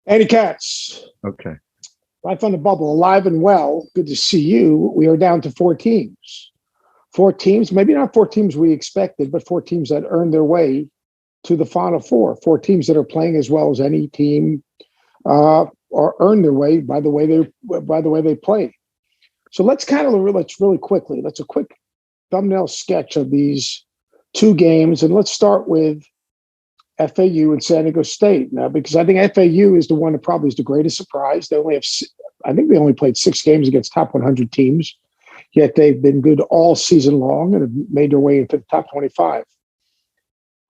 Andy Katz. Okay. Life on the Bubble, alive and well. Good to see you. We are down to 4 teams. 4 teams, maybe not 4 teams we expected, but 4 teams that earned their way to the Final Four. 4 teams that are playing as well as any team or earned their way by the way they play. So let's really quickly. Let's a quick thumbnail sketch of these 2 games, and let's start with FAU and San Diego State now, because I think FAU is the one that probably is the greatest surprise. They only played 6 games against top 100 teams, yet they've been good all season long and have made their way into the top 25.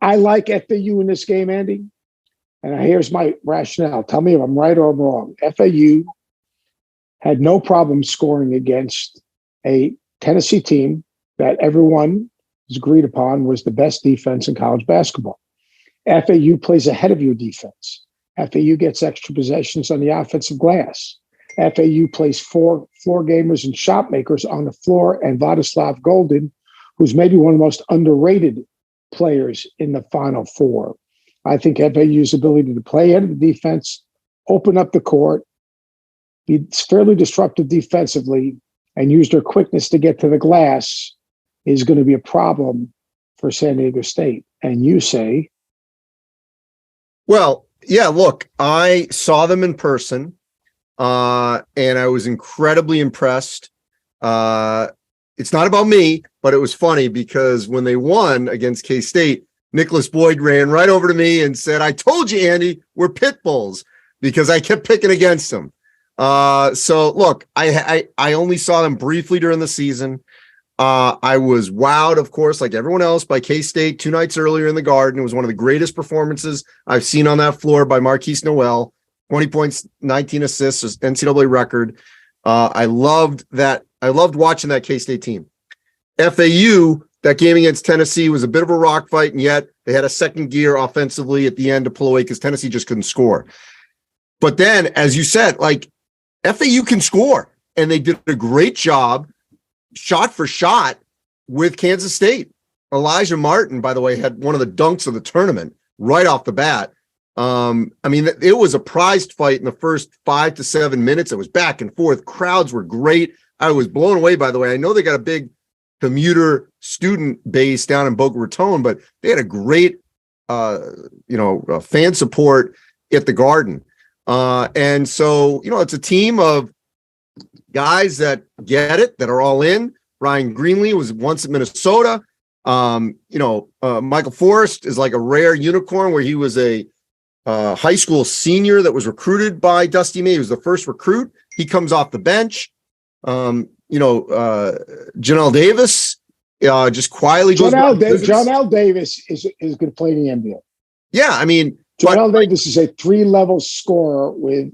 I like FAU in this game, Andy, and here's my rationale. Tell me if I'm right or I'm wrong. FAU had no problem scoring against a Tennessee team that everyone has agreed upon was the best defense in college basketball. FAU plays ahead of your defense. FAU gets extra possessions on the offensive glass. FAU plays 4 floor gamers and shot makers on the floor, and Vladislav Golden, who's maybe one of the most underrated players in the Final Four. I think FAU's ability to play ahead of the defense, open up the court, be fairly disruptive defensively, and use their quickness to get to the glass is going to be a problem for San Diego State. And you say? Well, yeah, look, I saw them in person, and I was incredibly impressed. It's not about me, but it was funny because when they won against K-State, Nicholas Boyd ran right over to me and said, "I told you, Andy, we're pit bulls," because I kept picking against them. So look, I only saw them briefly during the season. I was wowed, of course, like everyone else, by K-State 2 nights earlier in the Garden. It was one of the greatest performances I've seen on that floor by Marquise Noel. 20 points, 19 assists, NCAA record. I loved that. I loved watching that K-State team. FAU, that game against Tennessee was a bit of a rock fight, and yet they had a second gear offensively at the end to pull away because Tennessee just couldn't score. But then, as you said, like, FAU can score, and they did a great job shot for shot with Kansas State. Elijah Martin, by the way, had one of the dunks of the tournament right off the bat. I mean, it was a prized fight in the first 5 to 7 minutes. It was back and forth. Crowds were great. I was blown away, by the way. I know they got a big commuter student base down in Boca Raton, but they had a great, fan support at the Garden. And so, it's a team of guys that get it, that are all in. Ryan Greenlee was once at Minnesota. Michael Forrest is like a rare unicorn where he was a high school senior that was recruited by Dusty May. He was the first recruit. He comes off the bench. Janelle Davis just quietly goes. Janelle Davis is going to play in the NBA. Yeah, I mean, Janelle Davis is a 3-level scorer with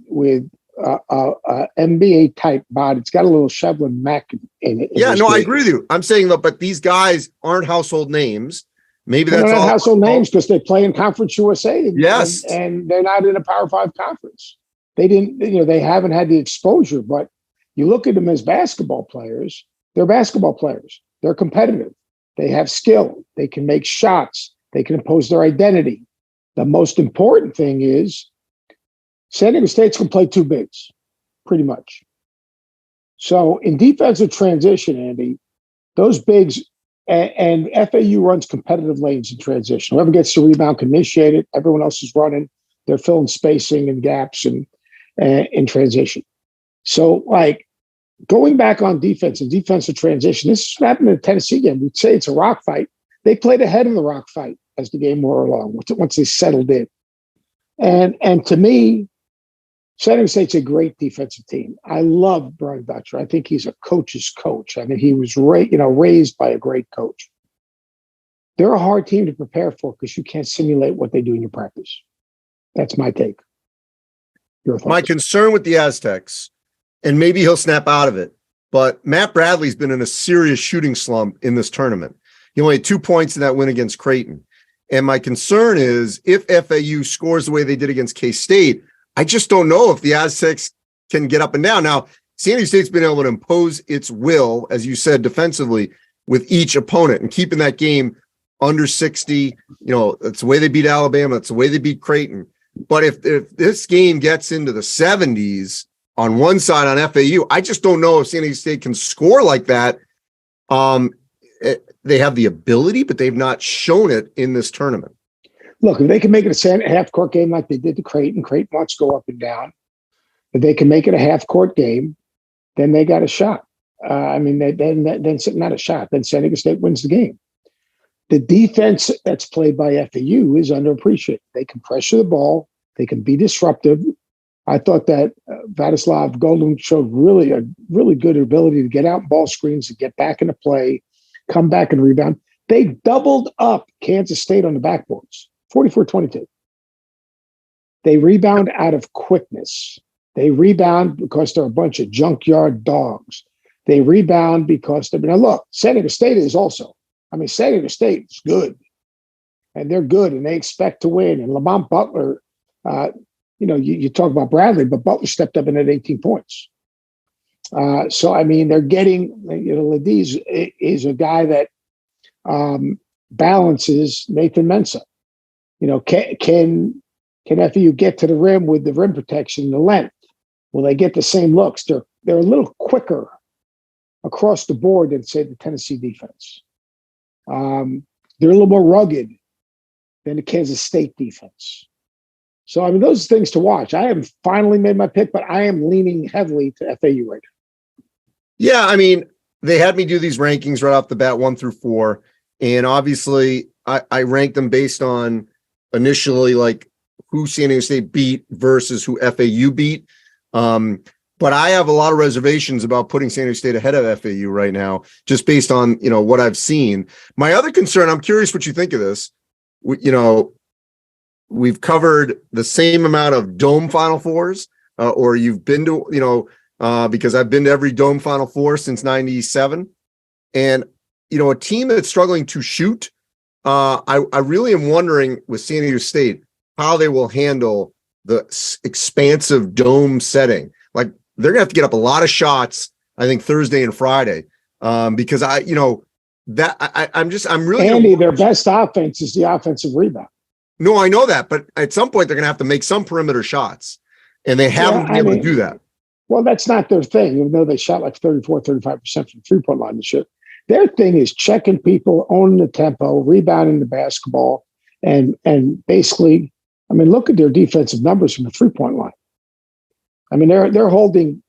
NBA type body. It's got a little Shevlin Mack in it. Yeah, no, I agree with you. I'm saying though, but these guys aren't household names. Maybe that's not household names because they play in Conference USA. Yes, and they're not in a Power 5 conference. They didn't. They haven't had the exposure. But you look at them as basketball players. They're basketball players. They're competitive. They have skill. They can make shots. They can impose their identity. The most important thing is San Diego State's can play 2 bigs, pretty much. So in defensive transition, Andy, those bigs and FAU runs competitive lanes in transition. Whoever gets the rebound can initiate it. Everyone else is running. They're filling spacing and gaps and in transition. So, like, going back on defense and defensive transition, this is what happened in the Tennessee game. We'd say it's a rock fight. They played ahead of the rock fight as the game wore along, once they settled in. And to me, San Diego State's a great defensive team. I love Brian Dutcher. I think he's a coach's coach. I mean, he was raised by a great coach. They're a hard team to prepare for because you can't simulate what they do in your practice. That's my take. Your thoughts? My concern with the Aztecs, and maybe he'll snap out of it, but Matt Bradley's been in a serious shooting slump in this tournament. He only had 2 points in that win against Creighton. And my concern is if FAU scores the way they did against K-State, I just don't know if the Aztecs can get up and down. Now, San Diego State's been able to impose its will, as you said, defensively with each opponent and keeping that game under 60. That's the way they beat Alabama. That's the way they beat Creighton. But if this game gets into the 70s on one side on FAU, I just don't know if San Diego State can score like that. They have the ability, but they've not shown it in this tournament. Look, if they can make it a half-court game like they did to Creighton wants to go up and down. If they can make it a half-court game, then they got a shot. Then not a shot. Then San Diego State wins the game. The defense that's played by FAU is underappreciated. They can pressure the ball. They can be disruptive. I thought that Vladislav Goldin showed a really good ability to get out ball screens, to get back into play, come back and rebound. They doubled up Kansas State on the backboards, 44-22. They rebound out of quickness. They rebound because they're a bunch of junkyard dogs. They rebound because look, San Diego State is also. San Diego State is good, and they're good, and they expect to win. And Lamont Butler, you talk about Bradley, but Butler stepped up and had 18 points. They're getting, Ladiz is a guy that balances Nathan Mensah. Can FAU get to the rim with the rim protection and the length? Will they get the same looks? They're a little quicker across the board than, say, the Tennessee defense. They're a little more rugged than the Kansas State defense. So, those are things to watch. I haven't finally made my pick, but I am leaning heavily to FAU right now. Yeah, they had me do these rankings right off the bat, 1 through 4. And obviously, I ranked them based on initially, like, who San Diego State beat versus who FAU beat. But I have a lot of reservations about putting San Diego State ahead of FAU right now, just based on, what I've seen. My other concern, I'm curious what you think of this. We've covered the same amount of Dome Final Fours, or you've been to, because I've been to every Dome Final Four since 97. And, a team that's struggling to shoot, I really am wondering with San Diego State how they will handle the expansive dome setting. Like, they're gonna have to get up a lot of shots, I think, Thursday and Friday, because I'm really Andy, their best offense is the offensive rebound. No, I know that, but at some point they're gonna have to make some perimeter shots, and they haven't been able to do that. Well, that's not their thing, even though they shot like 34-35% from the 3-point line this year. Their thing is checking people, owning the tempo, rebounding the basketball, and basically, look at their defensive numbers from the 3-point line. They're holding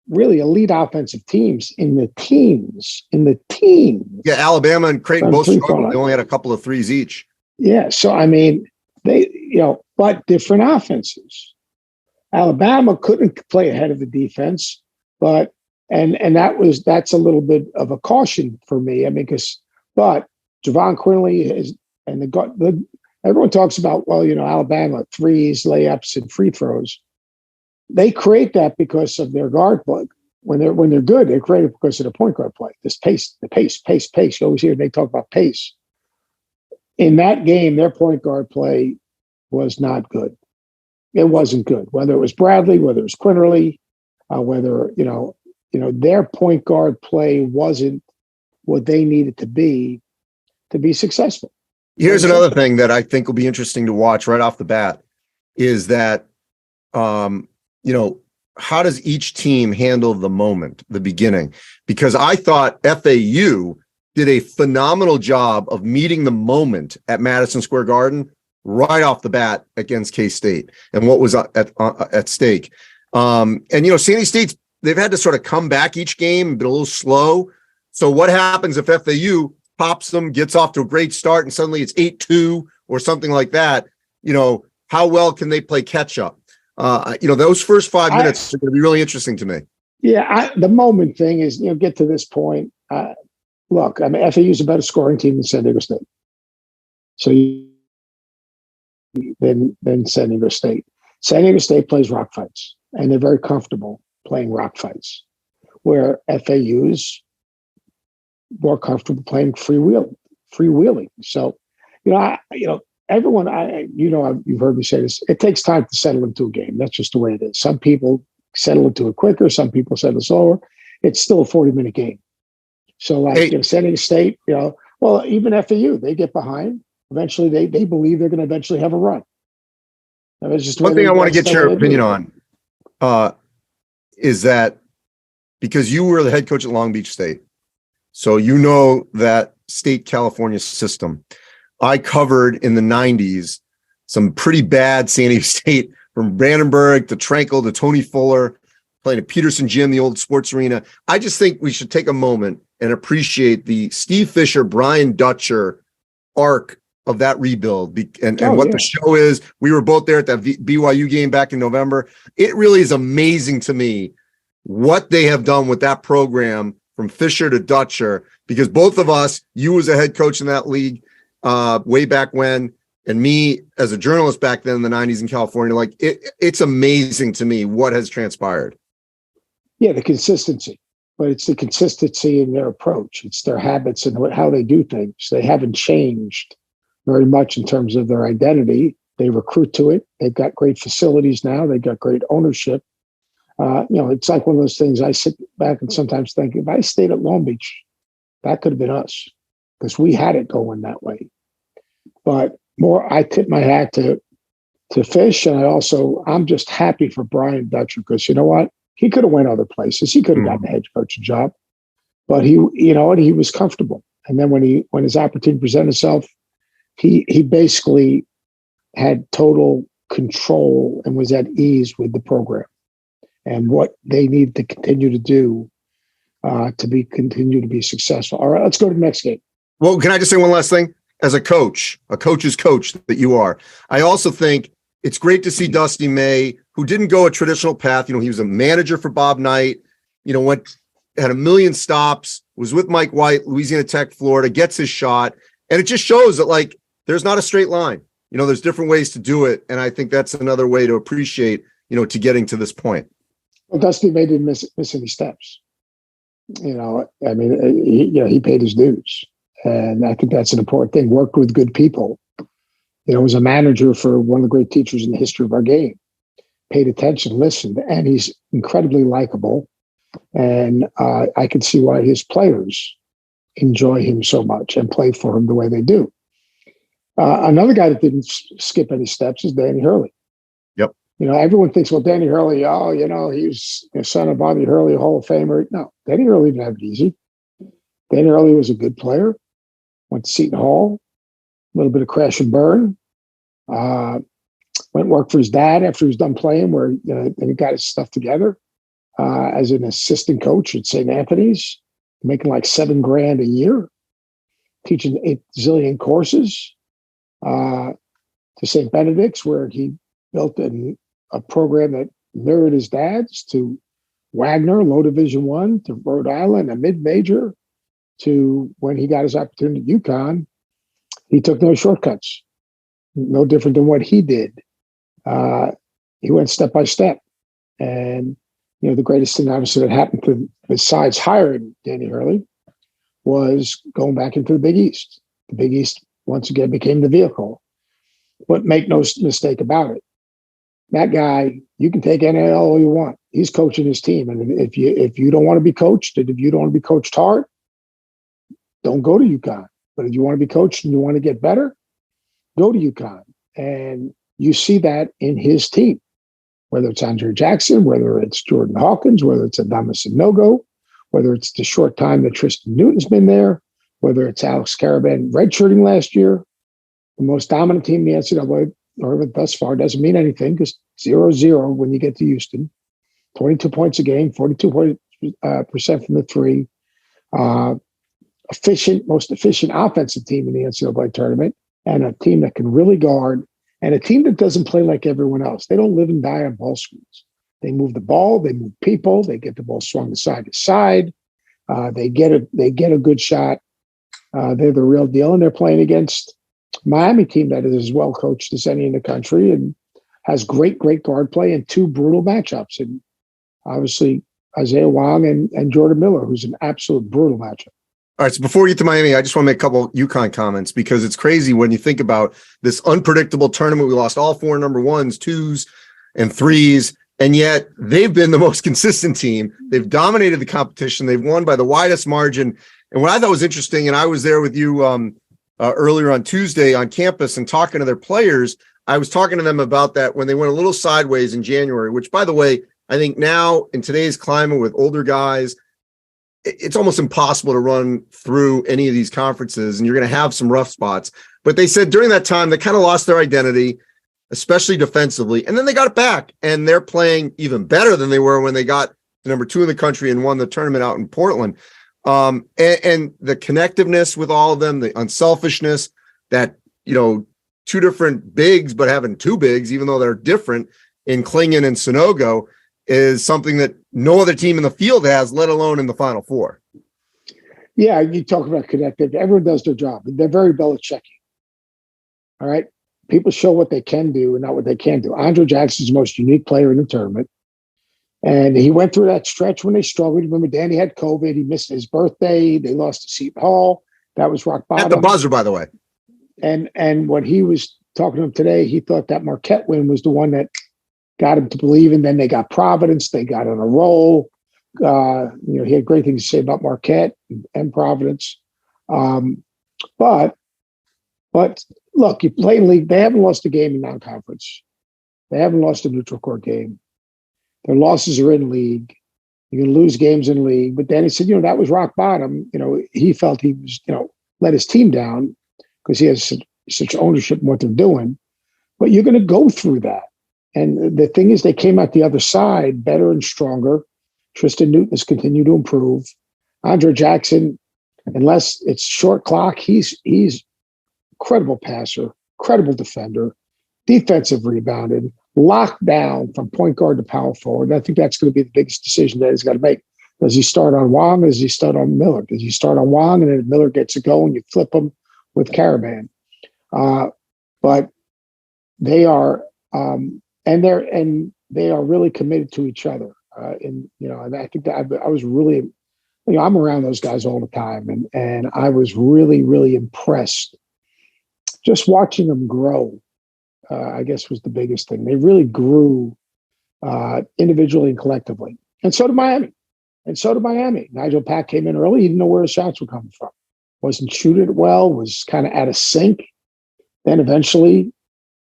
really elite offensive teams in the teams. Yeah, Alabama and Creighton both struggled. They only had a couple of threes each. Yeah, so but different offenses. Alabama couldn't play ahead of the defense, but that's a little bit of a caution for me. But Javon Quinley is, and everyone talks about, Alabama threes, layups, and free throws. They create that because of their guard play. When they're good, they create it because of their point guard play. This pace. You always hear they talk about pace. In that game, their point guard play was not good. It wasn't good. Whether it was Bradley, whether it was Quinterly, whether their point guard play wasn't what they needed to be successful. Here's another thing that I think will be interesting to watch right off the bat is that, how does each team handle the moment, the beginning? Because I thought FAU did a phenomenal job of meeting the moment at Madison Square Garden right off the bat against K-State and what was at stake. San Diego State's, they've had to sort of come back each game, been a little slow. So what happens if FAU pops them, gets off to a great start, and suddenly it's 8-2 or something like that? How well can they play catch up? Those first 5 minutes are going to be really interesting to me. Yeah, the moment thing is, get to this point. Look, FAU is a better scoring team than San Diego State. So than San Diego State. San Diego State plays rock fights, and they're very comfortable playing rock fights, where FAU is more comfortable playing freewheeling. So, everyone, you've heard me say this. It takes time to settle into a game. That's just the way it is. Some people settle into it quicker. Some people settle slower. It's still a 40-minute game. So, San Diego State, even FAU, they get behind. Eventually, they believe they're going to eventually have a run. I mean, it's just One thing I want to get your opinion on. is that because you were the head coach at Long Beach State, so you know that state California system. I covered in the 90s some pretty bad San Diego State, from Brandenburg to Tranquil to Tony Fuller, playing at Peterson Gym, the old sports arena. I just think we should take a moment and appreciate the Steve Fisher, Brian Dutcher arc of that rebuild and what the show is. We were both there at that BYU game back in November. It really is amazing to me what they have done with that program from Fisher to Dutcher, because both of us, you as a head coach in that league way back when, and me as a journalist back then in the 90s in California, like it's amazing to me what has transpired. Yeah, the consistency, but it's the consistency in their approach. It's their habits and how they do things. They haven't changed very much in terms of their identity. They recruit to it. They've got great facilities now. They've got great ownership. It's like one of those things I sit back and sometimes think, if I stayed at Long Beach, that could have been us, because we had it going that way. But I tip my hat to Fish, and I'm just happy for Brian Dutcher, because you know what? He could have went other places. He could have gotten a head coaching job, but he was comfortable. And then when his opportunity presented itself, he basically had total control and was at ease with the program and what they needed to continue to do continue to be successful. All right, let's go to the next game. Well, can I just say one last thing? As a coach's coach that you are, I also think it's great to see Dusty May, who didn't go a traditional path. He was a manager for Bob Knight, had a million stops, was with Mike White, Louisiana Tech, Florida, gets his shot. And it just shows that, there's not a straight line. There's different ways to do it. And I think that's another way to appreciate, to getting to this point. Well, Dusty May didn't miss any steps. He paid his dues. And I think that's an important thing. Worked with good people. Was a manager for one of the great teachers in the history of our game. Paid attention, listened, and he's incredibly likable. And I can see why his players enjoy him so much and play for him the way they do. Another guy that didn't skip any steps is Danny Hurley. Yep. Everyone thinks, well, Danny Hurley, he's the son of Bobby Hurley, a Hall of Famer. No, Danny Hurley didn't have it easy. Danny Hurley was a good player. Went to Seton Hall, a little bit of crash and burn. Went and worked for his dad after he was done playing, where then he got his stuff together as an assistant coach at St. Anthony's, making like $7,000 a year, teaching 8 zillion courses, to St. Benedict's, where he built a program that mirrored his dad's, to Wagner, low Division I, to Rhode Island, a mid-major, to when he got his opportunity at UConn. He took no shortcuts, no different than what he did. He went step by step. And, the greatest thing obviously that happened to, besides hiring Danny Hurley, was going back into the Big East. The Big East, once again, became the vehicle. But make no mistake about it. That guy, you can take NIL all you want. He's coaching his team. And if you don't want to be coached, and if you don't want to be coached hard, don't go to UConn. But if you want to be coached and you want to get better, go to UConn. And you see that in his team, whether it's Andre Jackson, whether it's Jordan Hawkins, whether it's Adamas Nogo, whether it's the short time that Tristan Newton's been there, whether it's Alex Caravan redshirting last year. The most dominant team in the NCAA tournament thus far doesn't mean anything, because 0-0 when you get to Houston, 22 points a game, 42% from the three, most efficient offensive team in the NCAA tournament, and a team that can really guard, and a team that doesn't play like everyone else. They don't live and die on ball screens. They move the ball, they move people, they get the ball swung side to side. They get a good shot. They're the real deal, and they're playing against Miami team that is as well coached as any in the country and has great guard play and 2 brutal matchups. And obviously Isaiah Wong and Jordan Miller, who's an absolute brutal matchup. All right. So before we get to Miami, I just want to make a couple UConn comments, because it's crazy when you think about this unpredictable tournament. We lost all 4 number 1s, 2s, and 3s. And yet they've been the most consistent team. They've dominated the competition. They've won by the widest margin. And what I thought was interesting, and I was there with you earlier on Tuesday on campus and talking to their players, I was talking to them about that when they went a little sideways in January, which, by the way, I think now in today's climate with older guys, it's almost impossible to run through any of these conferences, and you're going to have some rough spots. But they said during that time, they kind of lost their identity, especially defensively. And then they got it back, and they're playing even better than they were when they got to number 2 in the country and won the tournament out in Portland. And the connectiveness with all of them, the unselfishness, that, two different bigs, but having two bigs, even though they're different in Klingon and Sonogo, is something that no other team in the field has, let alone in the Final Four. Yeah, you talk about connected. Everyone does their job. They're very Belichickian. All right? People show what they can do and not what they can do. Andre Jackson's the most unique player in the tournament. And he went through that stretch when they struggled. Remember, Danny had COVID. He missed his birthday. They lost to Seton Hall. That was rock bottom. At the buzzer, by the way. And when he was talking to him today, he thought that Marquette win was the one that got him to believe. And then they got Providence. They got on a roll. He had great things to say about Marquette and Providence. But look, you play in league. They haven't lost a game in non-conference. They haven't lost a neutral court game. Their losses are in league. You can lose games in league. But then he said, that was rock bottom. He felt he was, let his team down because he has such ownership in what they're doing. But you're going to go through that. And the thing is, they came out the other side better and stronger. Tristan Newton has continued to improve. Andre Jackson, unless it's short clock, he's incredible passer, credible defender, defensive rebounding, locked down from point guard to power forward. And I think that's going to be the biggest decision that he's got to make. Does he start on Wong or does he start on Miller? Does he start on Wong and then if Miller gets a go and you flip him with Caravan? But they are and they are really committed to each other. And I think that I was really, I'm around those guys all the time, and I was really, really impressed just watching them grow. I guess was the biggest thing. They really grew individually and collectively, and so did Miami. Nigel Pack came in early; he didn't know where his shots were coming from. Wasn't shooting it well. Was kind of out of sync. Then eventually,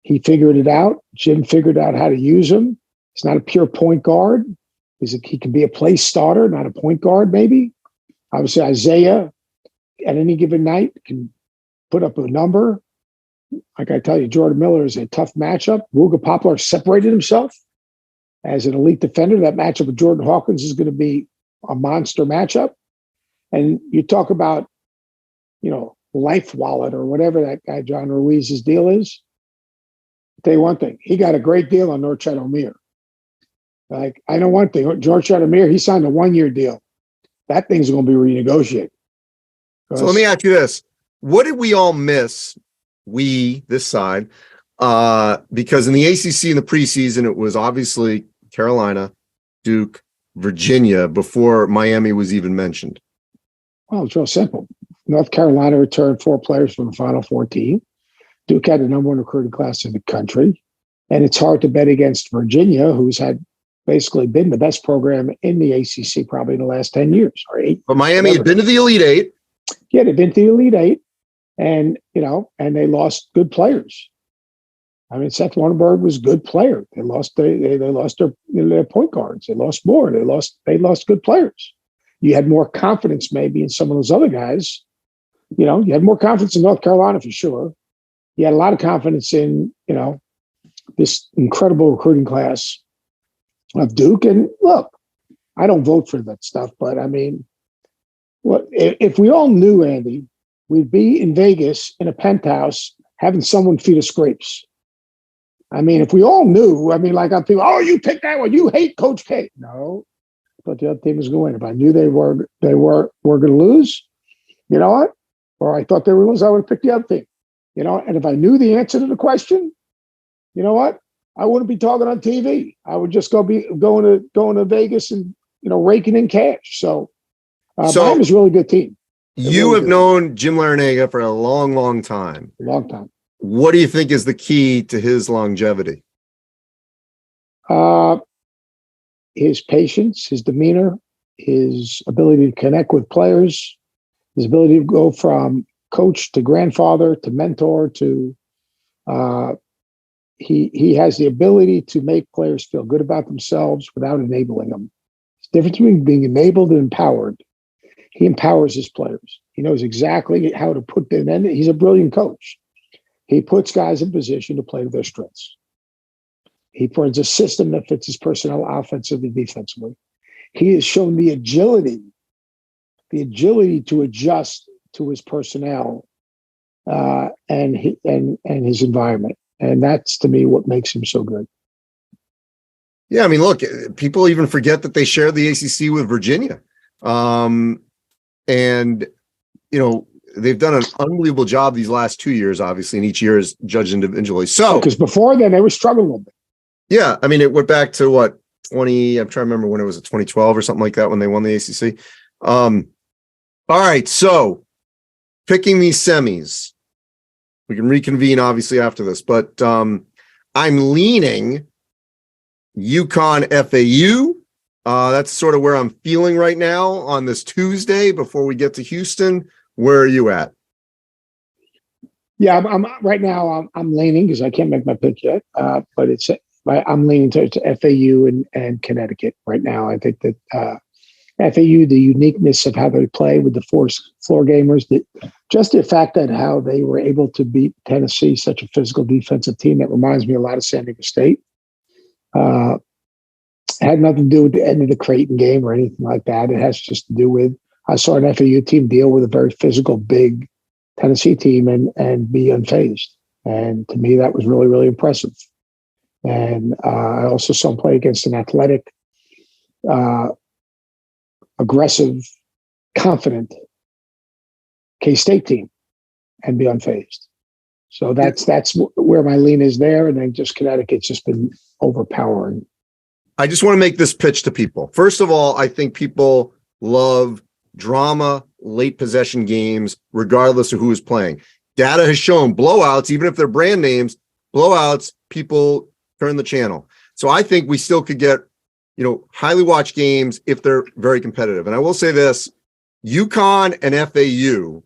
he figured it out. Jim figured out how to use him. He's not a pure point guard. He can be a place starter, not a point guard, maybe. Obviously, Isaiah, at any given night, can put up a number. Like I tell you, Jordan Miller is a tough matchup. Wooga Poplar separated himself as an elite defender. That matchup with Jordan Hawkins is going to be a monster matchup. And you talk about, Life Wallet or whatever that guy John Ruiz's deal is. I'll tell you one thing, he got a great deal on Norchad Omier. Like, I know one thing, Norchad Omier, he signed a 1-year deal. That thing's going to be renegotiated. So let me ask you this. What did we all miss, this side, because in the ACC in the preseason, it was obviously Carolina, Duke, Virginia before Miami was even mentioned? Well, it's real simple. North Carolina returned 4 players from the Final Four team. Duke had the number 1 recruiting class in the country. And it's hard to bet against Virginia, who's had basically been the best program in the ACC probably in the last 10 years or 8. But Miami had been to the Elite 8. Yeah, they've been to the Elite 8. And, and they lost good players. I mean, Seth Greenberg was a good player. They lost their point guards. They lost more. They lost good players. You had more confidence maybe in some of those other guys. You had more confidence in North Carolina for sure. You had a lot of confidence in, this incredible recruiting class of Duke. And look, I don't vote for that stuff, but I mean, if we all knew, Andy, we'd be in Vegas in a penthouse having someone feed us grapes. I mean, if we all knew, I'm thinking, you picked that one. You hate Coach K. No, but the other team was going to win. If I knew they were going to lose, you know what? Or I thought they were going to lose, I would have picked the other team. And if I knew the answer to the question, you know what? I wouldn't be talking on TV. I would just going to Vegas and raking in cash. So Miami's a really good team. You have known Jim Larinaga for a long, long time. A long time. What do you think is the key to his longevity? His patience, his demeanor, his ability to connect with players, his ability to go from coach to grandfather to mentor to he has the ability to make players feel good about themselves without enabling them. The difference between being enabled and empowered. He empowers his players. He knows exactly how to put them in. He's a brilliant coach. He puts guys in position to play to their strengths. He puts a system that fits his personnel offensively, defensively. He has shown the agility to adjust to his personnel and his environment. And that's, to me, what makes him so good. Yeah, I mean, look, people even forget that they shared the ACC with Virginia. And, they've done an unbelievable job these last 2 years, obviously, and each year is judged individually. So, because before then, they were struggling a little bit. Yeah, I mean, it went back to what, I'm trying to remember when it was, 2012 or something like that when they won the ACC. All right, so picking these semis. We can reconvene, obviously, after this, but I'm leaning UConn FAU. That's sort of where I'm feeling right now on this Tuesday before we get to Houston. Where are you at? Yeah, I'm right now. I'm leaning because I can't make my pick yet, but I'm leaning to FAU and Connecticut right now. I think that FAU, the uniqueness of how they play with the floor gamers, just the fact that how they were able to beat Tennessee, such a physical defensive team, that reminds me a lot of San Diego State. Had nothing to do with the end of the Creighton game or anything like that. It has just to do with, I saw an FAU team deal with a very physical, big Tennessee team and be unfazed. And to me, that was really, really impressive. And I also saw him play against an athletic, aggressive, confident K-State team and be unfazed. So that's where my lean is there. And then just Connecticut's just been overpowering. I just want to make this pitch to people. First of all, I think people love drama, late possession games, regardless of who is playing. Data has shown blowouts, even if they're brand names, blowouts, people turn the channel. So I think we still could get, highly watched games if they're very competitive. And I will say this, UConn and FAU,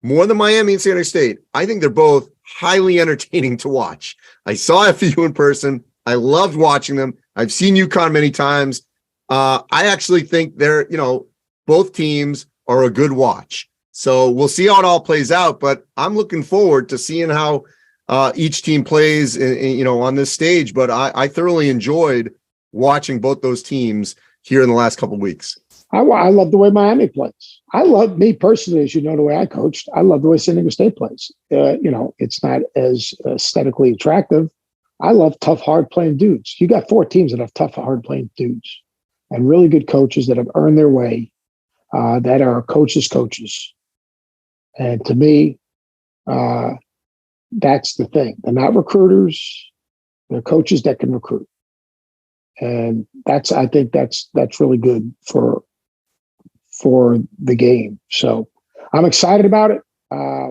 more than Miami and San Diego State, I think they're both highly entertaining to watch. I saw FAU in person. I loved watching them. I've seen UConn many times. I actually think they're, both teams are a good watch. So we'll see how it all plays out, but I'm looking forward to seeing how each team plays, on this stage. But I thoroughly enjoyed watching both those teams here in the last couple of weeks. I love the way Miami plays. I love, me personally, as you know, the way I coached. I love the way San Diego State plays. It's not as aesthetically attractive. I love tough, hard-playing dudes. You got 4 teams that have tough, hard-playing dudes and really good coaches that have earned their way, that are coaches. And to me, that's the thing. They're not recruiters. They're coaches that can recruit. And I think that's really good for the game. So I'm excited about it.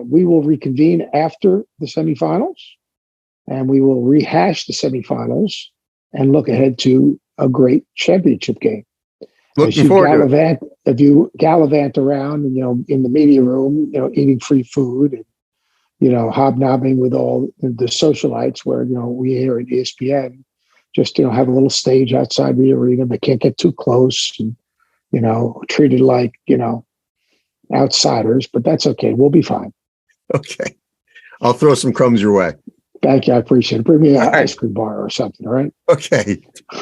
We will reconvene after the semifinals. And we will rehash the semifinals and look ahead to a great championship game. If you gallivant around and, in the media room, eating free food and, hobnobbing with all the socialites where, we here at ESPN just, have a little stage outside the arena. They can't get too close and, treated like, outsiders, but that's okay. We'll be fine. Okay. I'll throw some crumbs your way. Thank you. I appreciate it. Bring me an ice cream bar or something. All right. Okay.